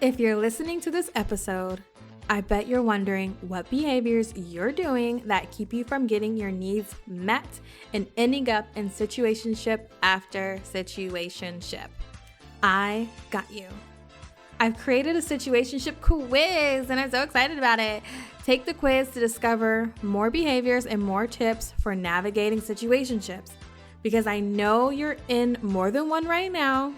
If you're listening to this episode, I bet you're wondering what behaviors you're doing that keep you from getting your needs met and ending up in situationship after situationship. I got you. I've created a situationship quiz and I'm so excited about it. Take the quiz to discover more behaviors and more tips for navigating situationships, because I know you're in more than one right now.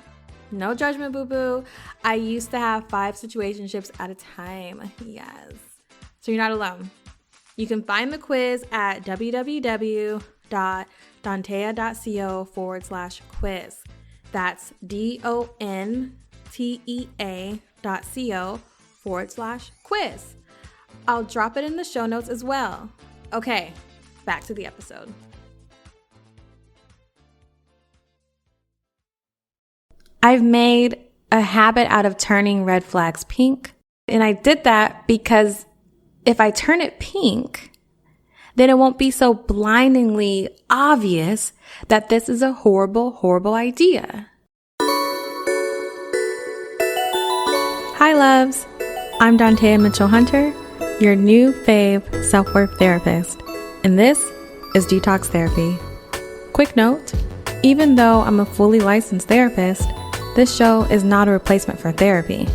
No judgment, boo-boo. I used to have 5 situationships at a time. Yes. So you're not alone. You can find the quiz at www.dontea.co/quiz. That's DONTEA.co/quiz. I'll drop it in the show notes as well. Okay, back to the episode. I've made a habit out of turning red flags pink. And I did that because if I turn it pink, then it won't be so blindingly obvious that this is a horrible, horrible idea. Hi, loves. I'm Dontea Mitchell-Hunter, your new fave self-worth therapist. And this is Detox Therapy. Quick note, even though I'm a fully licensed therapist, this show is not a replacement for therapy.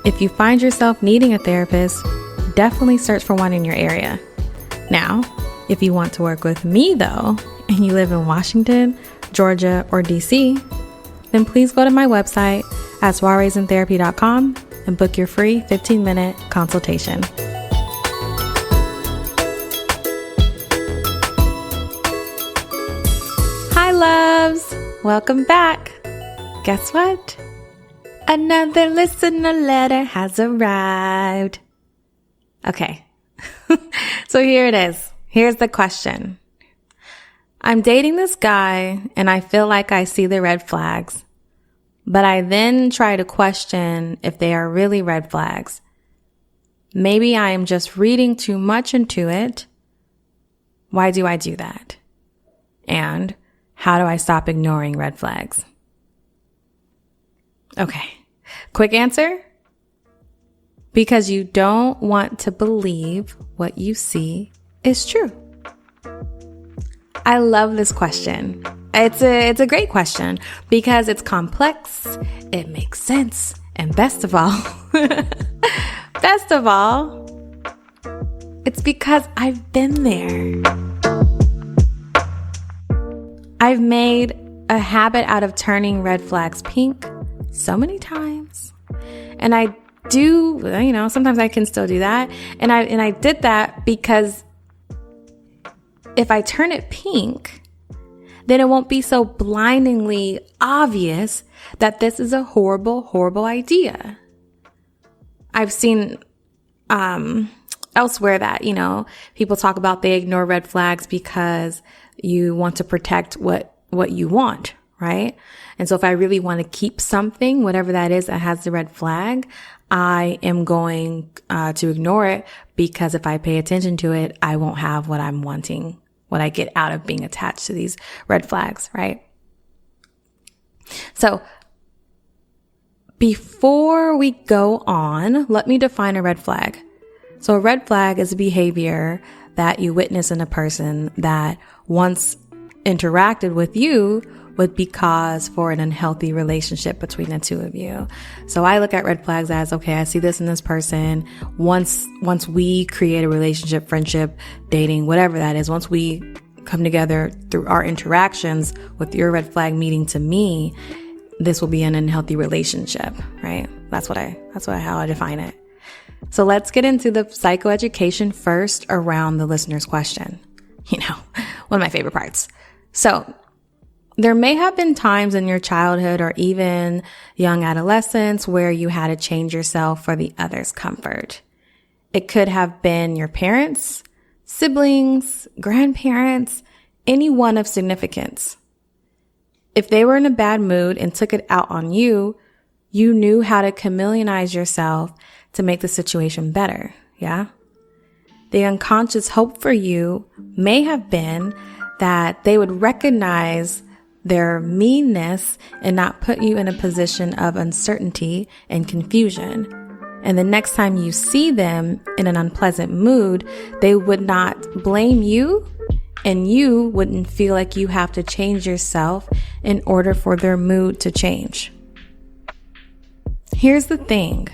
If you find yourself needing a therapist, definitely search for one in your area. Now, if you want to work with me though, and you live in Washington, Georgia, or DC, then please go to my website at soireesintherapy.com and book your free 15-minute consultation. Hi, loves. Welcome back. Guess what? Another listener letter has arrived. Okay. So here it is. Here's the question. I'm dating this guy and I feel like I see the red flags, but I then try to question if they are really red flags. Maybe I am just reading too much into it. Why do I do that? And how do I stop ignoring red flags? Okay, quick answer. Because you don't want to believe what you see is true. I love this question. It's a great question because it's complex, it makes sense, and best of all, it's because I've been there. I've made a habit out of turning red flags pink so many times. And I do, sometimes I can still do that. And I did that because if I turn it pink, then it won't be so blindingly obvious that this is a horrible, horrible idea. I've seen elsewhere that, people talk about they ignore red flags because you want to protect what you want, right? And so if I really want to keep something, whatever that is that has the red flag, I am going to ignore it, because if I pay attention to it, I won't have what I'm wanting, what I get out of being attached to these red flags, right? So before we go on, let me define a red flag. So a red flag is a behavior that you witness in a person that once interacted with you would be cause for an unhealthy relationship between the two of you. So I look at red flags as, okay, I see this in this person. Once we create a relationship, friendship, dating, whatever that is, once we come together through our interactions with your red flag meeting to me, this will be an unhealthy relationship, right? That's how I define it. So let's get into the psychoeducation first around the listener's question. One of my favorite parts. So there may have been times in your childhood or even young adolescence where you had to change yourself for the other's comfort. It could have been your parents, siblings, grandparents, anyone of significance. If they were in a bad mood and took it out on you, you knew how to chameleonize yourself to make the situation better, yeah? The unconscious hope for you may have been that they would recognize their meanness and not put you in a position of uncertainty and confusion. And the next time you see them in an unpleasant mood, they would not blame you, and you wouldn't feel like you have to change yourself in order for their mood to change. Here's the thing.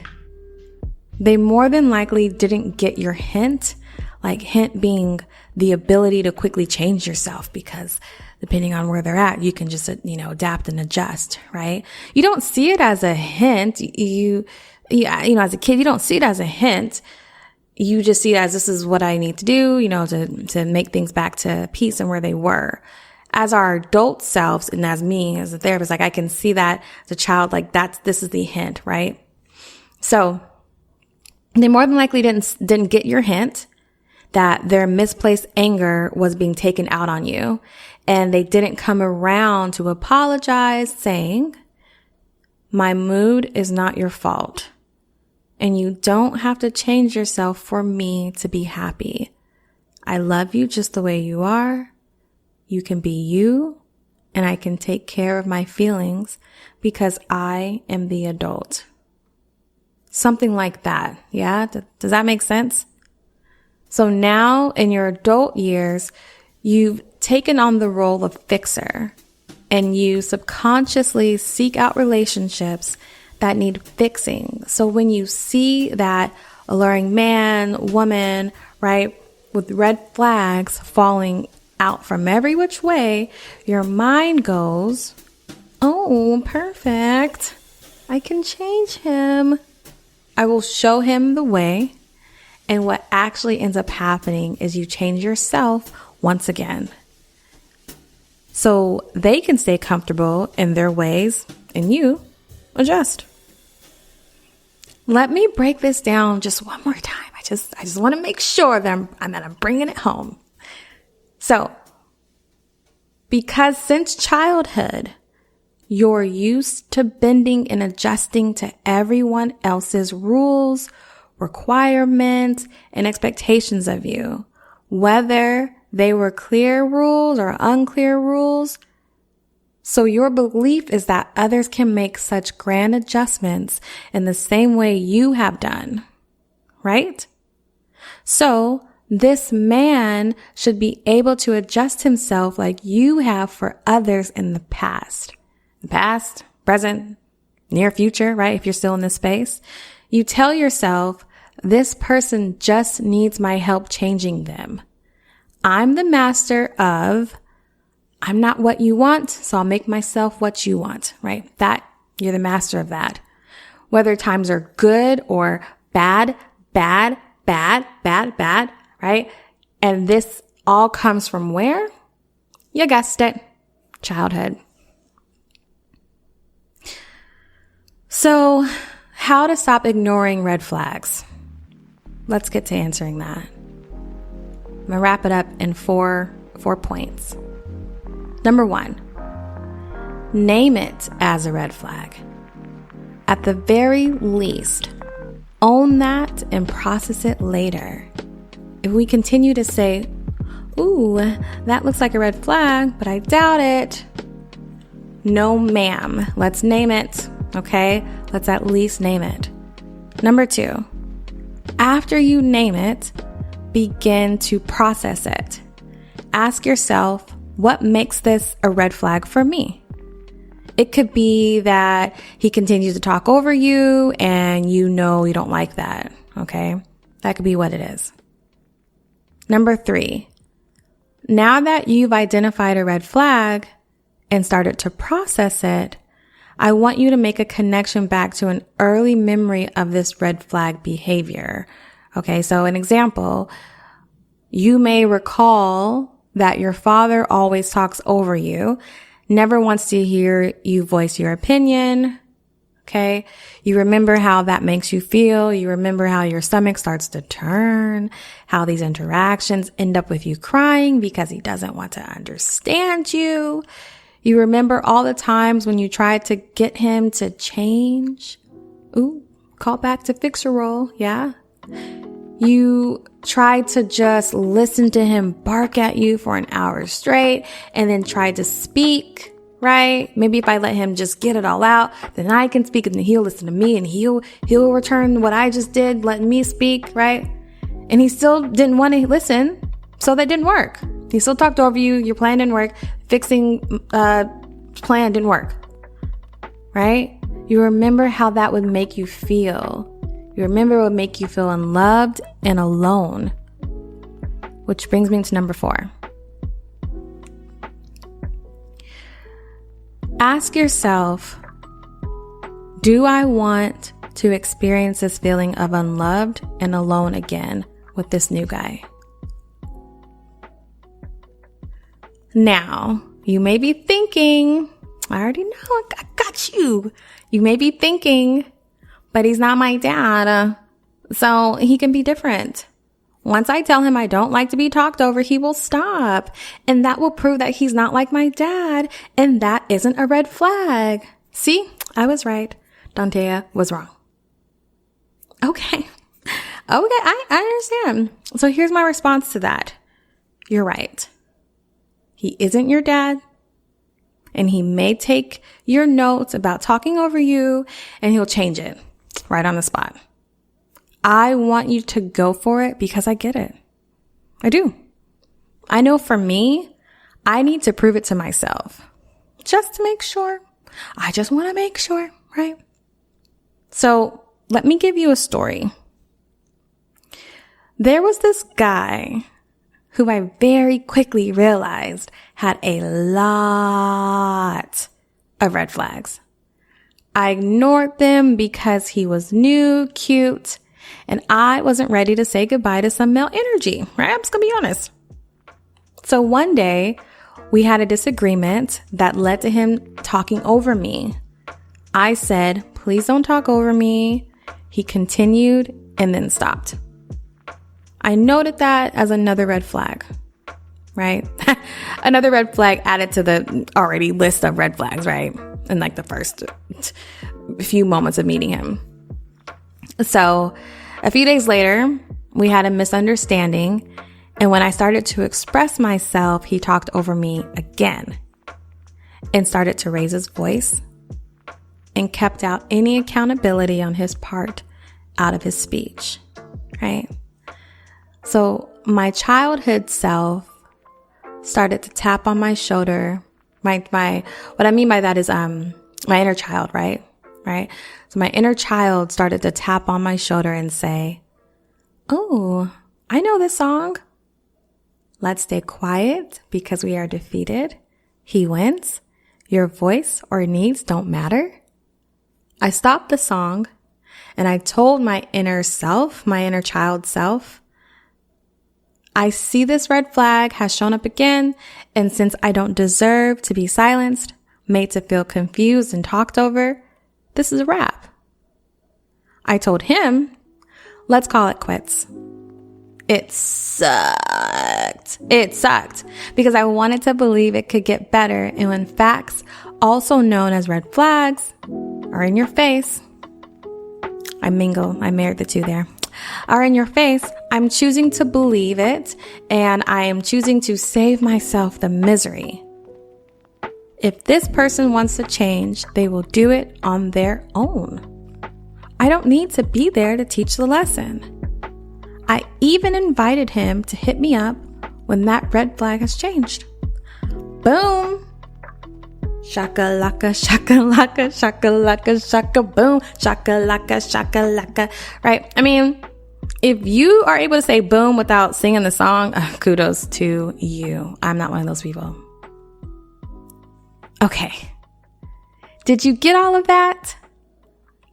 They more than likely didn't get your hint, like hint being the ability to quickly change yourself, because depending on where they're at, you can just, adapt and adjust, right? You don't see it as a hint. As a kid, you don't see it as a hint. You just see it as, this is what I need to do, to make things back to peace and where they were. As our adult selves, and as me as a therapist, like I can see that as a child, like this is the hint, right? So they more than likely didn't get your hint that their misplaced anger was being taken out on you. And they didn't come around to apologize, saying, my mood is not your fault. And you don't have to change yourself for me to be happy. I love you just the way you are. You can be you, and I can take care of my feelings because I am the adult. Something like that. Yeah? Does that make sense? So now in your adult years, you've taken on the role of fixer, and you subconsciously seek out relationships that need fixing. So when you see that alluring man, woman, right, with red flags falling out from every which way, your mind goes, oh, perfect. I can change him. I will show him the way. And what actually ends up happening is you change yourself once again. So they can stay comfortable in their ways and you adjust. Let me break this down just one more time. I just want to make sure that I'm bringing it home. So, because since childhood, you're used to bending and adjusting to everyone else's rules, requirements, and expectations of you, whether they were clear rules or unclear rules. So your belief is that others can make such grand adjustments in the same way you have done, right? So this man should be able to adjust himself like you have for others in the past. The past, present, near future, right? If you're still in this space, you tell yourself, this person just needs my help changing them. I'm the master of, I'm not what you want, so I'll make myself what you want, right? That, you're the master of that. Whether times are good or bad, right? And this all comes from where? You guessed it, childhood. So, how to stop ignoring red flags? Let's get to answering that. I'm going to wrap it up in four points. Number 1, name it as a red flag. At the very least, own that and process it later. If we continue to say, ooh, that looks like a red flag, but I doubt it. No, ma'am. Let's name it. Okay? Let's at least name it. Number 2, after you name it, begin to process it. Ask yourself, what makes this a red flag for me? It could be that he continues to talk over you and you know you don't like that, okay? That could be what it is. Number 3, now that you've identified a red flag and started to process it, I want you to make a connection back to an early memory of this red flag behavior. Okay, so an example, you may recall that your father always talks over you, never wants to hear you voice your opinion. Okay. You remember how that makes you feel. You remember how your stomach starts to turn, how these interactions end up with you crying because he doesn't want to understand you. You remember all the times when you tried to get him to change. Ooh, call back to fixer role. Yeah. You tried to just listen to him bark at you for an hour straight and then tried to speak, right? Maybe if I let him just get it all out, then I can speak and he'll listen to me and he'll return what I just did, letting me speak, right? And he still didn't want to listen, so that didn't work. He still talked over you. Your plan didn't work. Fixing plan didn't work, right? You remember how that would make you feel. You remember it would make you feel unloved and alone. Which brings me to number 4. Ask yourself, do I want to experience this feeling of unloved and alone again with this new guy? Now, you may be thinking, I already know, I got you. You may be thinking, but he's not my dad, so he can be different. Once I tell him I don't like to be talked over, he will stop. And that will prove that he's not like my dad. And that isn't a red flag. See, I was right. Dantea was wrong. Okay, I understand. So here's my response to that. You're right. He isn't your dad. And he may take your notes about talking over you and he'll change it right on the spot. I want you to go for it because I get it. I do. I know for me, I need to prove it to myself just to make sure. I just want to make sure, right? So let me give you a story. There was this guy who I very quickly realized had a lot of red flags. I ignored them because he was new, cute, and I wasn't ready to say goodbye to some male energy, right? I'm just gonna be honest. So one day we had a disagreement that led to him talking over me. I said, please don't talk over me. He continued and then stopped. I noted that as another red flag, right? Another red flag added to the already list of red flags, right? In like the first few moments of meeting him. So a few days later, we had a misunderstanding. And when I started to express myself, he talked over me again and started to raise his voice and kept out any accountability on his part out of his speech, right? So my childhood self started to tap on my shoulder. What I mean by that is my inner child, right? So my inner child started to tap on my shoulder and say, oh, I know this song. Let's stay quiet because we are defeated. He wins. Your voice or needs don't matter. I stopped the song and I told my inner self, my inner child self, I see this red flag has shown up again, and since I don't deserve to be silenced, made to feel confused and talked over, this is a wrap. I told him, let's call it quits. It sucked. Because I wanted to believe it could get better, and when facts, also known as red flags, are in your face, I married the two there, are in your face, I'm choosing to believe it, and I am choosing to save myself the misery. If this person wants to change, they will do it on their own. I don't need to be there to teach the lesson. I even invited him to hit me up when that red flag has changed. Boom! Shakalaka, shakalaka, shakalaka, shaka, boom, shakalaka, shakalaka, right? I mean, if you are able to say boom without singing the song, kudos to you. I'm not one of those people. Okay. Did you get all of that?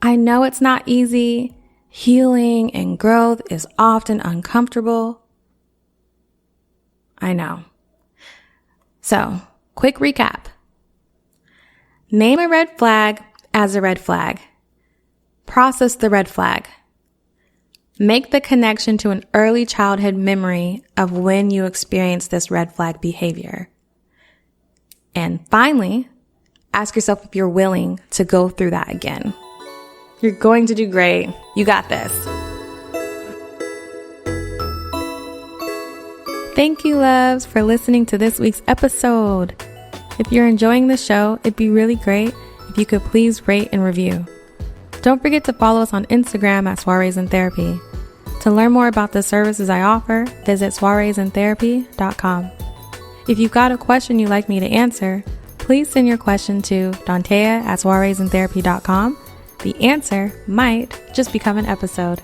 I know it's not easy. Healing and growth is often uncomfortable. I know. So, quick recap. Name a red flag as a red flag. Process the red flag. Make the connection to an early childhood memory of when you experienced this red flag behavior. And finally, ask yourself if you're willing to go through that again. You're going to do great. You got this. Thank you, loves, for listening to this week's episode. If you're enjoying the show, it'd be really great if you could please rate and review. Don't forget to follow us on Instagram at Soirees in Therapy. To learn more about the services I offer, visit soireesintherapy.com. If you've got a question you'd like me to answer, please send your question to Dantea at soireesintherapy.com. The answer might just become an episode.